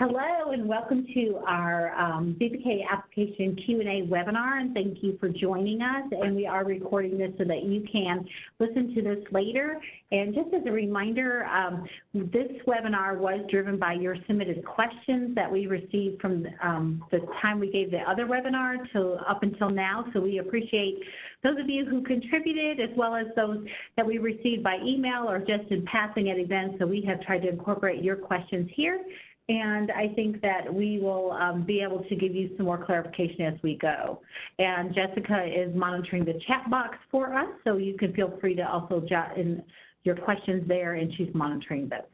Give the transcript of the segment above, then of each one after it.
Hello and welcome to our VPK Application Q&A webinar, and thank you for joining us. And we are recording this so that you can listen to this later. And just as a reminder, this webinar was driven by your submitted questions that we received from the time we gave the other webinar to up until now. So we appreciate those of you who contributed, as well as those that we received by email or just in passing at events. So we have tried to incorporate your questions here. And I think that we will be able to give you some more clarification as we go. And Jessica is monitoring the chat box for us, so you can feel free to also jot in your questions there, and she's monitoring those.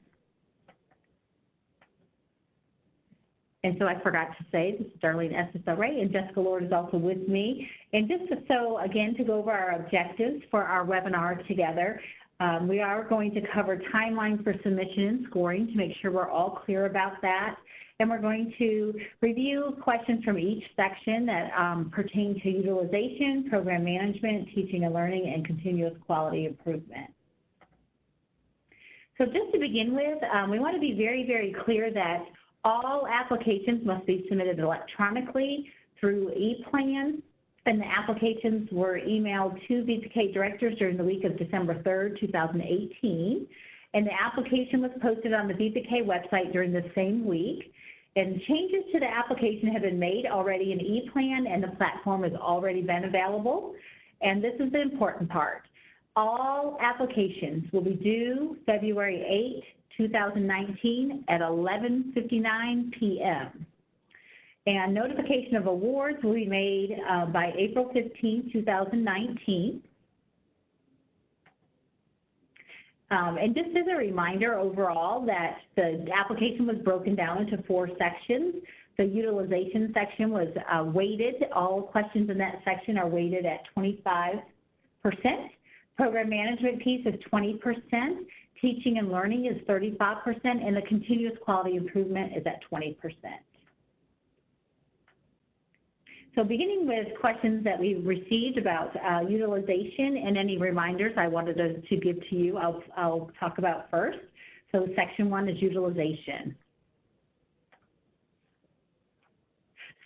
And so I forgot to say, this is Darlene SSRA, and Jessica Lord is also with me. And just so, again, to go over our objectives for our webinar together, we are going to cover timelines for submission and scoring to make sure we're all clear about that. And we're going to review questions from each section that pertain to utilization, program management, teaching and learning, and continuous quality improvement. So just to begin with, we want to be very, very clear that all applications must be submitted electronically through ePlan. And the applications were emailed to VPK directors during the week of December 3rd, 2018. And the application was posted on the VPK website during the same week. And changes to the application have been made already in ePlan, and the platform has already been available. And this is the important part. All applications will be due February 8, 2019 at 11:59 p.m. And notification of awards will be made by April 15, 2019. And just as a reminder overall that the application was broken down into 4 sections. The utilization section was weighted. All questions in that section are weighted at 25%. Program management piece is 20%. Teaching and learning is 35%. And the continuous quality improvement is at 20%. So beginning with questions that we received about utilization and any reminders I wanted to give to you, I'll talk about first. So section 1 is utilization.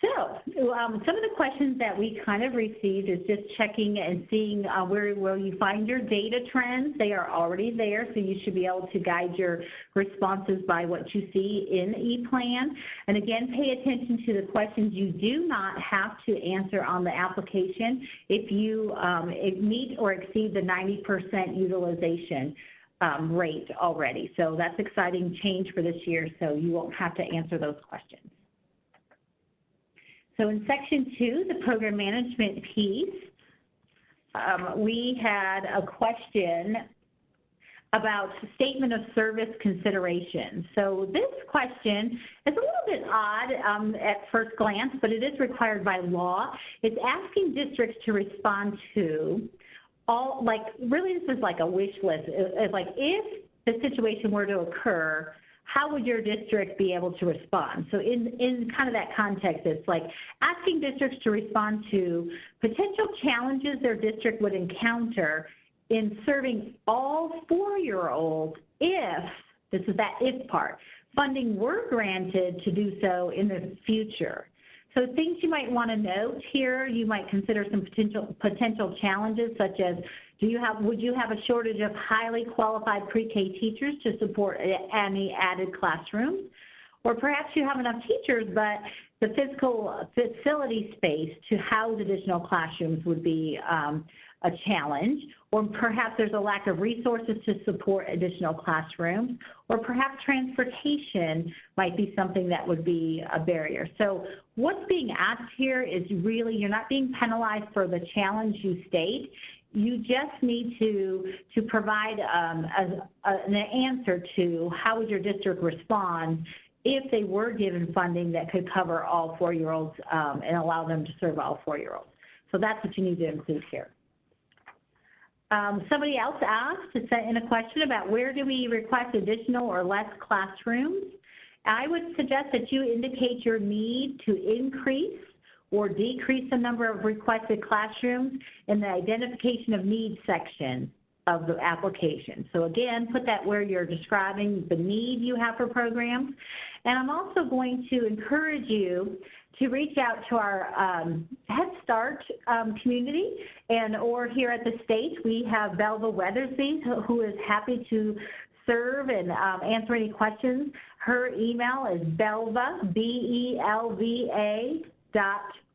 So some of the questions that we kind of received is just checking and seeing where will you find your data trends. They are already there, so you should be able to guide your responses by what you see in ePlan. And again, pay attention to the questions you do not have to answer on the application if you meet or exceed the 90% utilization rate already. So that's exciting change for this year, so you won't have to answer those questions. So in section 2, the program management piece, we had a question about statement of service considerations. So this question is a little bit odd at first glance, but it is required by law. It's asking districts to respond to all, like, really this is like a wish list. It's like, if the situation were to occur, how would your district be able to respond? So in kind of that context, it's like asking districts to respond to potential challenges their district would encounter in serving all 4-year-olds if, this is that if part, funding were granted to do so in the future. So things you might want to note here, you might consider some potential challenges, such as would you have a shortage of highly qualified pre-K teachers to support any added classrooms? Or perhaps you have enough teachers, but the physical facility space to house additional classrooms would be a challenge. Or perhaps there's a lack of resources to support additional classrooms. Or perhaps transportation might be something that would be a barrier. So what's being asked here is really, you're not being penalized for the challenge you state. You just need to provide an answer to how would your district respond if they were given funding that could cover all 4-year-olds and allow them to serve all 4-year-olds. So that's what you need to include here. Somebody else asked to send in a question about where do we request additional or less classrooms. I would suggest that you indicate your need to increase or decrease the number of requested classrooms in the identification of needs section of the application. So again, put that where you're describing the need you have for programs. And I'm also going to encourage you to reach out to our Head Start community, and or here at the state, we have Belva Weathersby, who is happy to serve and answer any questions. Her email is Belva, B-E-L-V-A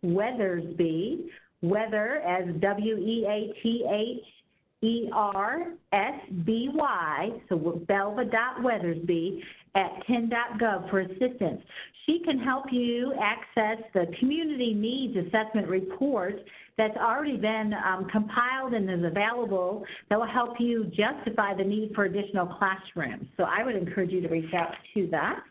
.Weathersby, weather as W-E-A-T-H-E-R-S-B-Y, so belva.weathersby @10.gov for assistance. She can help you access the community needs assessment report that's already been compiled and is available that will help you justify the need for additional classrooms. So I would encourage you to reach out to that.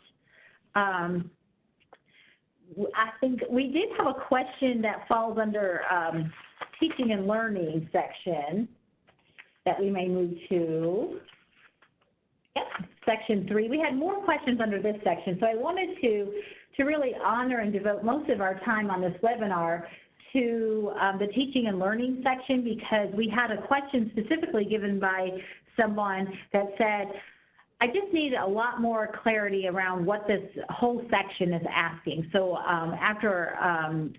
I think we did have a question that falls under teaching and learning section that we may move to. Yep, section 3. We had more questions under this section, so I wanted to really honor and devote most of our time on this webinar to the teaching and learning section, because we had a question specifically given by someone that said, I just need a lot more clarity around what this whole section is asking. So after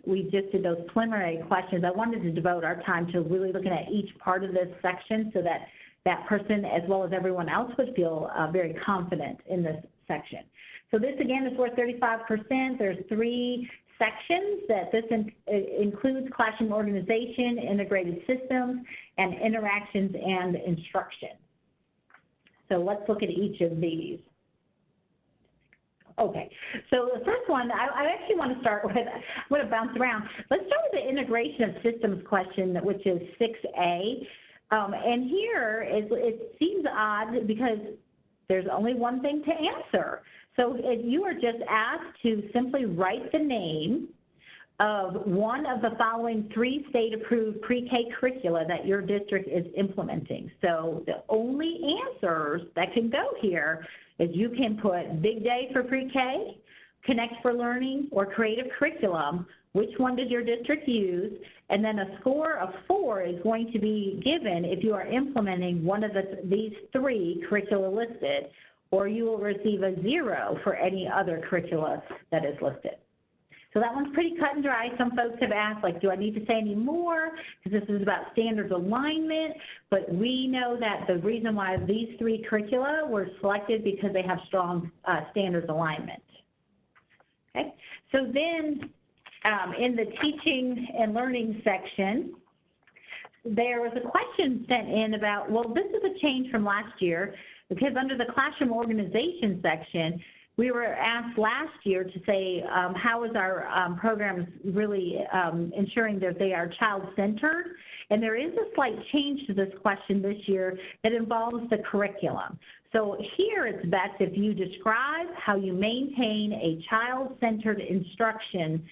we just did those preliminary questions, I wanted to devote our time to really looking at each part of this section so that that person, as well as everyone else, would feel very confident in this section. So this, again, is worth 35%. There's 3 sections that this includes: classroom organization, integrated systems, and interactions and instruction. So let's look at each of these. Okay, so the first one, I actually want to start with, I'm going to bounce around. Let's start with the integration of systems question, which is 6A. And here, it seems odd because there's only one thing to answer. So if you are just asked to simply write the name of one of the following 3 state-approved pre-K curricula that your district is implementing. So the only answers that can go here is you can put Big Day for pre-K, Connect for Learning, or Creative Curriculum. Which one did your district use? And then a score of 4 is going to be given if you are implementing one of these 3 curricula listed, or you will receive a 0 for any other curricula that is listed. So that one's pretty cut and dry. Some folks have asked, like, do I need to say any more? Because this is about standards alignment, but we know that the reason why these 3 curricula were selected because they have strong standards alignment. Okay, so then in the teaching and learning section, there was a question sent in about, well, this is a change from last year, because under the classroom organization section, we were asked last year to say, how is our programs really ensuring that they are child-centered? And there is a slight change to this question this year that involves the curriculum. So here it's best if you describe how you maintain a child-centered instruction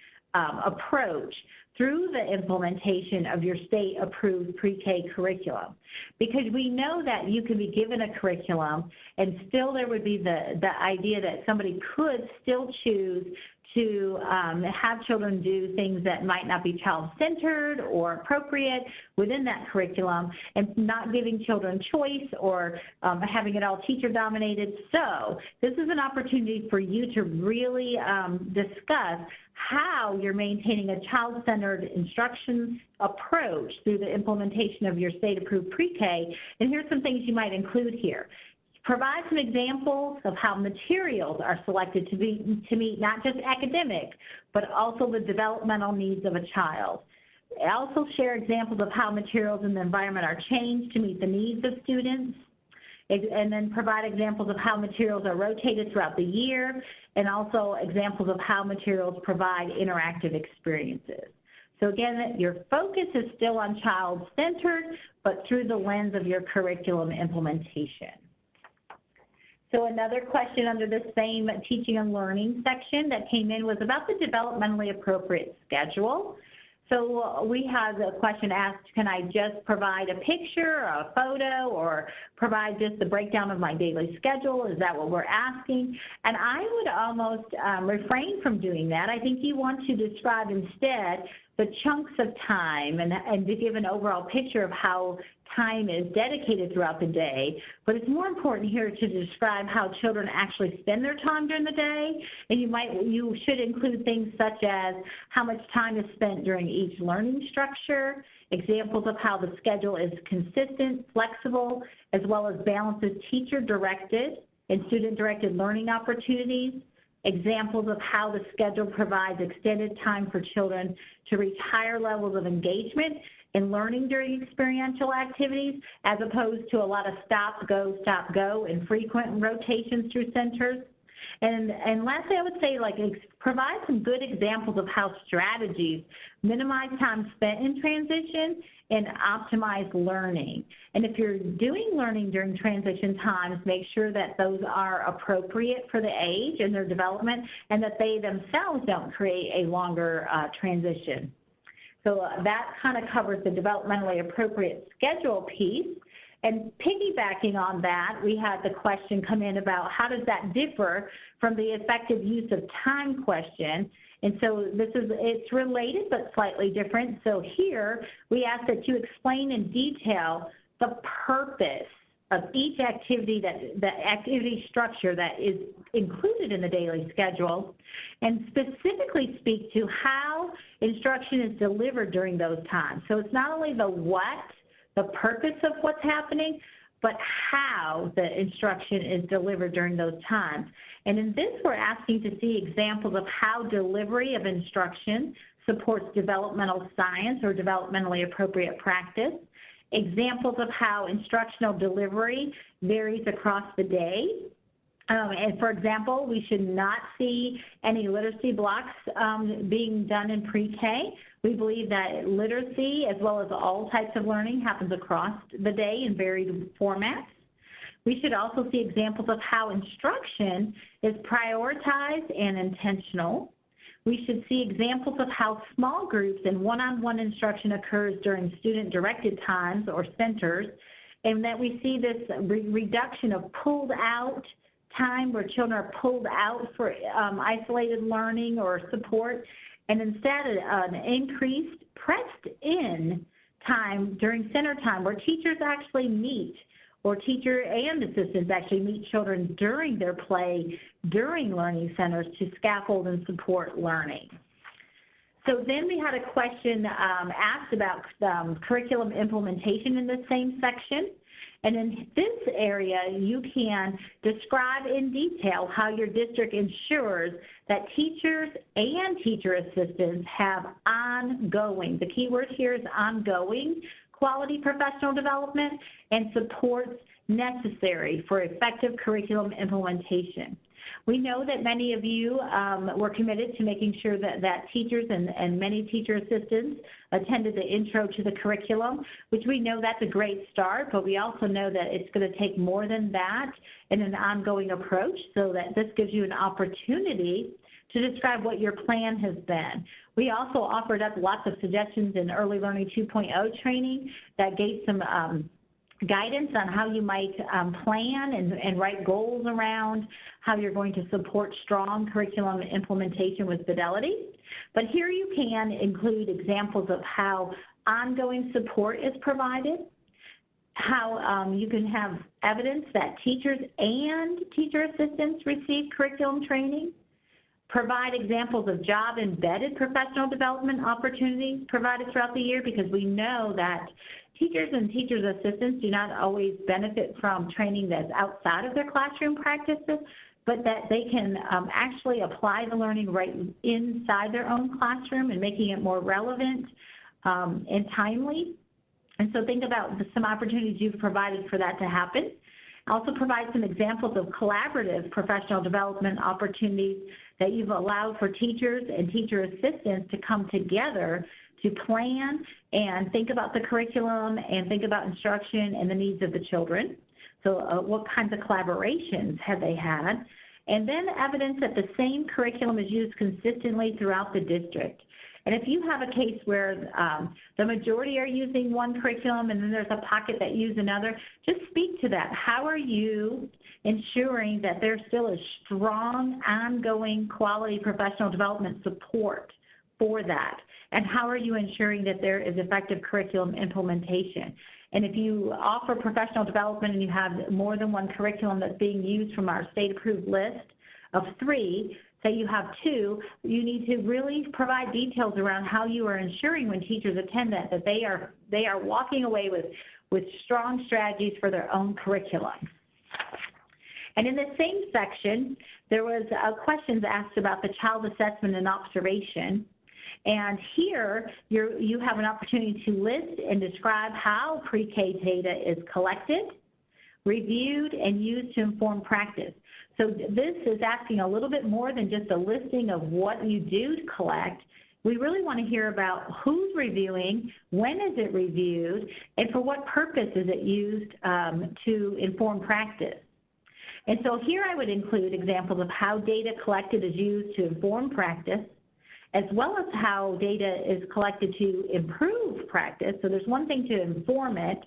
approach through the implementation of your state-approved pre-K curriculum. Because we know that you can be given a curriculum and still there would be the idea that somebody could still choose to have children do things that might not be child-centered or appropriate within that curriculum, and not giving children choice or having it all teacher-dominated. So this is an opportunity for you to really discuss how you're maintaining a child-centered instruction approach through the implementation of your state-approved pre-K. And here's some things you might include here. Provide some examples of how materials are selected to meet not just academic, but also the developmental needs of a child. Also share examples of how materials in the environment are changed to meet the needs of students. And then provide examples of how materials are rotated throughout the year, and also examples of how materials provide interactive experiences. So again, your focus is still on child-centered, but through the lens of your curriculum implementation. So another question under the same teaching and learning section that came in was about the developmentally appropriate schedule. So we had a question asked, can I just provide a picture, a photo, or provide just the breakdown of my daily schedule? Is that what we're asking? And I would almost refrain from doing that. I think you want to describe instead the chunks of time and to give an overall picture of how time is dedicated throughout the day, but it's more important here to describe how children actually spend their time during the day. And you should include things such as how much time is spent during each learning structure, examples of how the schedule is consistent, flexible, as well as balances teacher-directed and student-directed learning opportunities, examples of how the schedule provides extended time for children to reach higher levels of engagement in learning during experiential activities, as opposed to a lot of stop, go, and frequent rotations through centers. And lastly, I would say, provide some good examples of how strategies minimize time spent in transition and optimize learning. And if you're doing learning during transition times, make sure that those are appropriate for the age and their development, and that they themselves don't create a longer transition. So that kind of covers the developmentally appropriate schedule piece. And piggybacking on that, we had the question come in about how does that differ from the effective use of time question. And so it's related but slightly different. So here we ask that you explain in detail the purpose of each activity, the activity structure that is included in the daily schedule, and specifically speak to how instruction is delivered during those times. So it's not only the what, the purpose of what's happening, but how the instruction is delivered during those times. And in this, we're asking to see examples of how delivery of instruction supports developmental science or developmentally appropriate practice, examples of how instructional delivery varies across the day. And for example, we should not see any literacy blocks being done in pre-K. We believe that literacy, as well as all types of learning, happens across the day in varied formats. We should also see examples of how instruction is prioritized and intentional. We should see examples of how small groups and one-on-one instruction occurs during student-directed times or centers, and that we see this reduction of pulled out time where children are pulled out for isolated learning or support, and instead an increased pressed in time during center time where teachers actually meet, or teacher and assistants actually meet children during their play, during learning centers to scaffold and support learning. So then we had a question asked about curriculum implementation in the same section. And in this area, you can describe in detail how your district ensures that teachers and teacher assistants have ongoing, the key word here is ongoing, quality professional development and supports necessary for effective curriculum implementation. We know that many of you were committed to making sure that teachers and many teacher assistants attended the intro to the curriculum, which we know that's a great start, but we also know that it's going to take more than that in an ongoing approach, so that this gives you an opportunity to describe what your plan has been. We also offered up lots of suggestions in Early Learning 2.0 training that gave some guidance on how you might plan and write goals around how you're going to support strong curriculum implementation with fidelity. But here you can include examples of how ongoing support is provided, how you can have evidence that teachers and teacher assistants receive curriculum training, provide examples of job-embedded professional development opportunities provided throughout the year, because we know that teachers and teachers assistants do not always benefit from training that's outside of their classroom practices, but that they can actually apply the learning right inside their own classroom and making it more relevant and timely. And so think about some opportunities you've provided for that to happen. Also provide some examples of collaborative professional development opportunities that you've allowed for teachers and teacher assistants to come together to plan and think about the curriculum and think about instruction and the needs of the children. So what kinds of collaborations have they had? And then evidence that the same curriculum is used consistently throughout the district. And if you have a case where the majority are using one curriculum and then there's a pocket that use another, just speak to that. How are you ensuring that there's still a strong, ongoing quality professional development support for that? And how are you ensuring that there is effective curriculum implementation? And if you offer professional development and you have more than one curriculum that's being used from our state-approved list of 3, say you have 2, you need to really provide details around how you are ensuring when teachers attend that they are walking away with strong strategies for their own curriculum. And in the same section, there was questions asked about the child assessment and observation. And here, you have an opportunity to list and describe how pre-K data is collected, reviewed, and used to inform practice. So this is asking a little bit more than just a listing of what you do to collect. We really want to hear about who's reviewing, when is it reviewed, and for what purpose is it used to inform practice. And so here I would include examples of how data collected is used to inform practice, as well as how data is collected to improve practice. So there's one thing to inform it,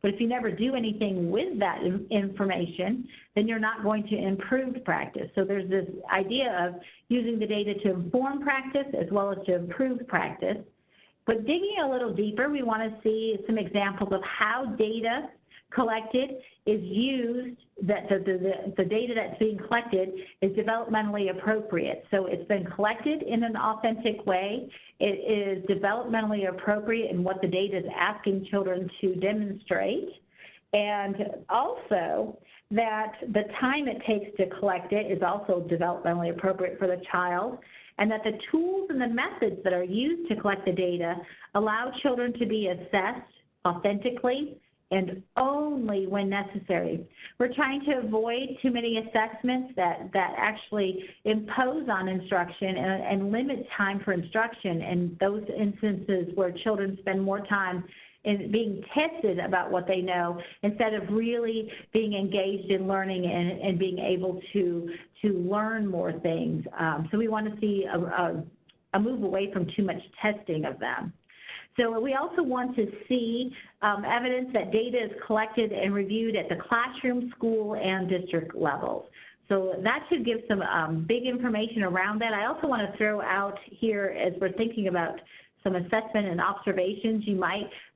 but if you never do anything with that information, then you're not going to improve practice. So there's this idea of using the data to inform practice as well as to improve practice. But digging a little deeper, we want to see some examples of how data collected is used, that the data that's being collected is developmentally appropriate. So it's been collected in an authentic way. It is developmentally appropriate in what the data is asking children to demonstrate. And also that the time it takes to collect it is also developmentally appropriate for the child, and that the tools and the methods that are used to collect the data allow children to be assessed authentically and only when necessary. We're trying to avoid too many assessments that actually impose on instruction and limit time for instruction, and those instances where children spend more time in being tested about what they know instead of really being engaged in learning and being able to learn more things. So we want to see a move away from too much testing of them. So we also want to see evidence that data is collected and reviewed at the classroom, school, and district levels. So that should give some big information around that. I also want to throw out here, as we're thinking about some assessment and observations, this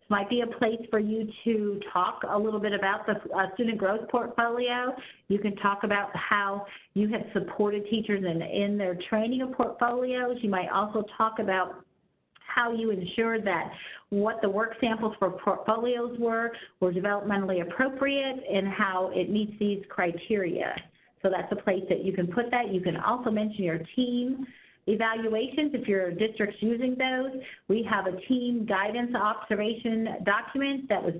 might be a place for you to talk a little bit about the student growth portfolio. You can talk about how you have supported teachers in their training of portfolios. You might also talk about how you ensured that what the work samples for portfolios were developmentally appropriate and how it meets these criteria. So that's a place that you can put that. You can also mention your team evaluations if your district's using those. We have a team guidance observation document that was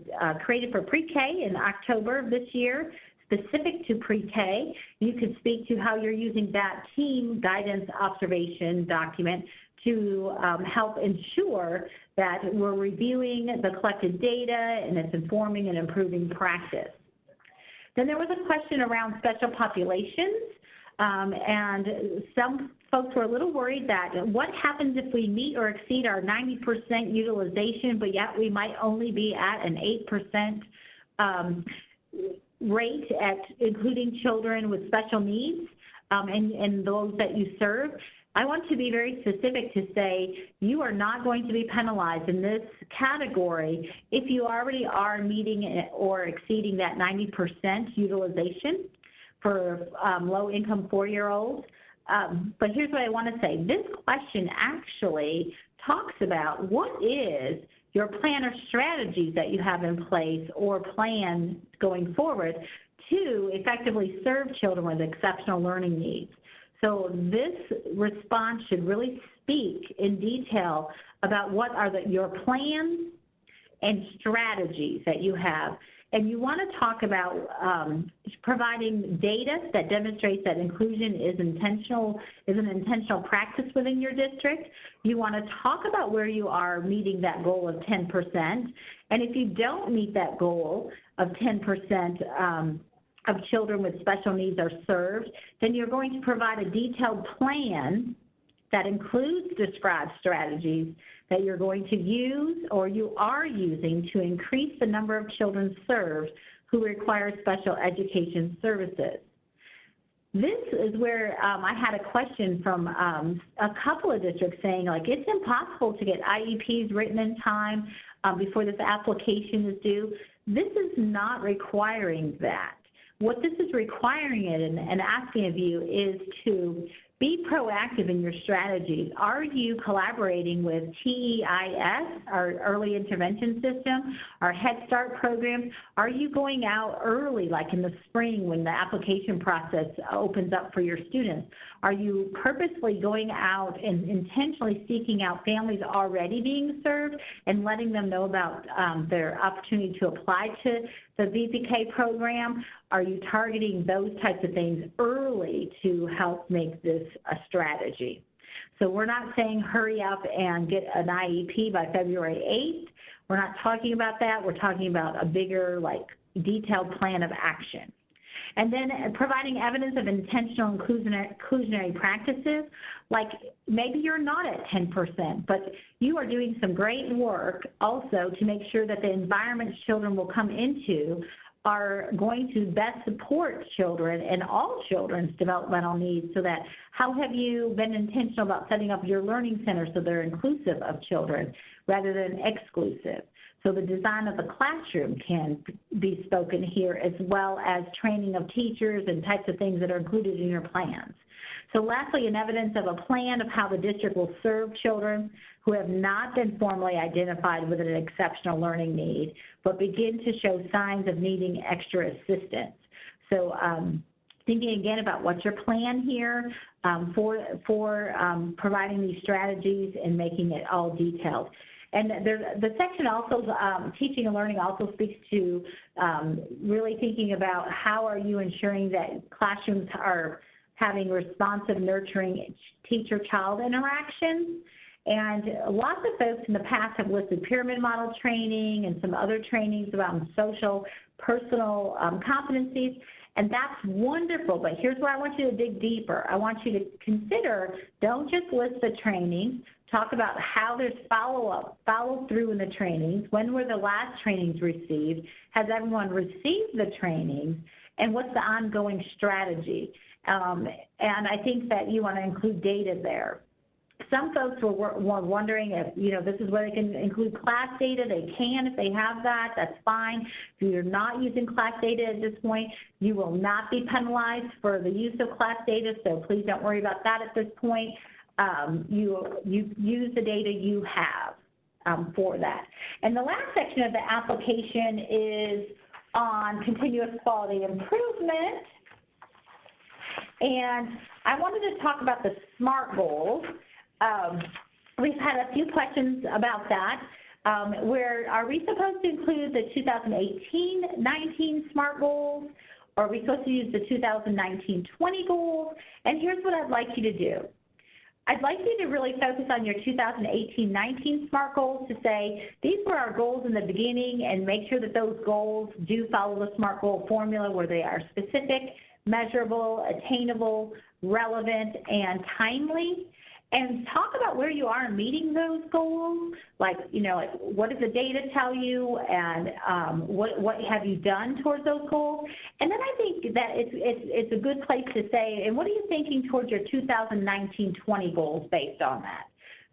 created for pre-K in October of this year, specific to pre-K. You can speak to how you're using that team guidance observation document to help ensure that we're reviewing the collected data and it's informing and improving practice. Then there was a question around special populations, and some folks were a little worried that what happens if we meet or exceed our 90% utilization, but yet we might only be at an 8% rate at including children with special needs and those that you serve. I want to be very specific to say you are not going to be penalized in this category if you already are meeting or exceeding that 90% utilization for low-income 4-year-olds. But here's what I want to say. This question actually talks about what is your plan or strategies that you have in place or plan going forward to effectively serve children with exceptional learning needs. So this response should really speak in detail about what are your plans and strategies that you have. And you want to talk about providing data that demonstrates that inclusion is an intentional practice within your district. You want to talk about where you are meeting that goal of 10%. And if you don't meet that goal of 10%, of children with special needs are served, then you're going to provide a detailed plan that includes described strategies that you're going to use or you are using to increase the number of children served who require special education services. This is where I had a question from a couple of districts saying, like, it's impossible to get IEPs written in time. before this application is due. This is not requiring that. What this is requiring it and asking of you is to be proactive in your strategies. Are you collaborating with TEIS, our early intervention system, our Head Start program? Are you going out early, like in the spring when the application process opens up for your students? Are you purposely going out and intentionally seeking out families already being served and letting them know about their opportunity to apply to the VPK program? Are you targeting those types of things early to help make this a strategy? So we're not saying hurry up and get an IEP by February 8th. We're not talking about that. We're talking about a bigger, like, detailed plan of action. And then providing evidence of intentional inclusionary practices, like maybe you're not at 10%, but you are doing some great work also to make sure that the environments children will come into are going to best support children and all children's developmental needs. So that, how have you been intentional about setting up your learning centers so they're inclusive of children rather than exclusive? So the design of the classroom can be spoken here, as well as training of teachers and types of things that are included in your plans. So lastly, an evidence of a plan of how the district will serve children who have not been formally identified with an exceptional learning need, but begin to show signs of needing extra assistance. So thinking again about what's your plan here for providing these strategies and making it all detailed. And the section also, teaching and learning, also speaks to really thinking about how are you ensuring that classrooms are having responsive, nurturing teacher-child interactions. And lots of folks in the past have listed pyramid model training and some other trainings around social, personal competencies. And that's wonderful, but here's where I want you to dig deeper. I want you to consider, don't just list the trainings, talk about how there's follow through in the trainings, when were the last trainings received, has everyone received the trainings, and what's the ongoing strategy? And I think that you want to include data there. Some folks were wondering if, this is where they can include class data. They can if they have that. That's fine. If you're not using class data at this point, you will not be penalized for the use of class data, so please don't worry about that at this point. You use the data you have for that. And the last section of the application is on continuous quality improvement. And I wanted to talk about the SMART goals. We've had a few questions about that. Where are we supposed to include the 2018-19 SMART goals? Or are we supposed to use the 2019-20 goals? And here's what I'd like you to do. I'd like you to really focus on your 2018-19 SMART goals, to say these were our goals in the beginning, and make sure that those goals do follow the SMART goal formula where they are specific, measurable, attainable, relevant, and timely. And talk about where you are in meeting those goals, like what does the data tell you, and what have you done towards those goals. And then I think that it's a good place to say, and what are you thinking towards your 2019-20 goals based on that?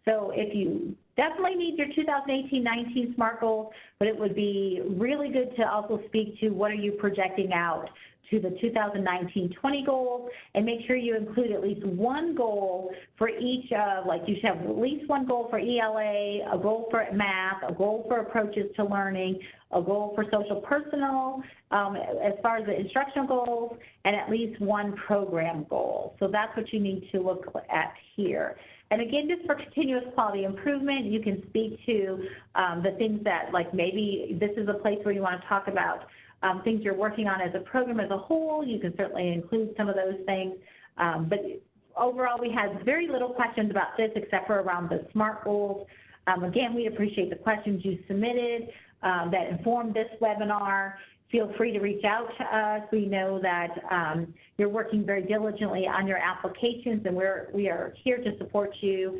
So if you definitely need your 2018-19 SMART goals, but it would be really good to also speak to what are you projecting out to the 2019-20 goals, and make sure you include at least one goal for each of, like you should have at least one goal for ELA, a goal for math, a goal for approaches to learning, a goal for social personal, as far as the instructional goals, and at least one program goal. So that's what you need to look at here. And again, just for continuous quality improvement, you can speak to the things that, like maybe this is a place where you want to talk about things you're working on as a program as a whole. You can certainly include some of those things. But overall, we had very little questions about this except for around the SMART goals. Again, we appreciate the questions you submitted that informed this webinar. Feel free to reach out to us. We know that you're working very diligently on your applications, and we are here to support you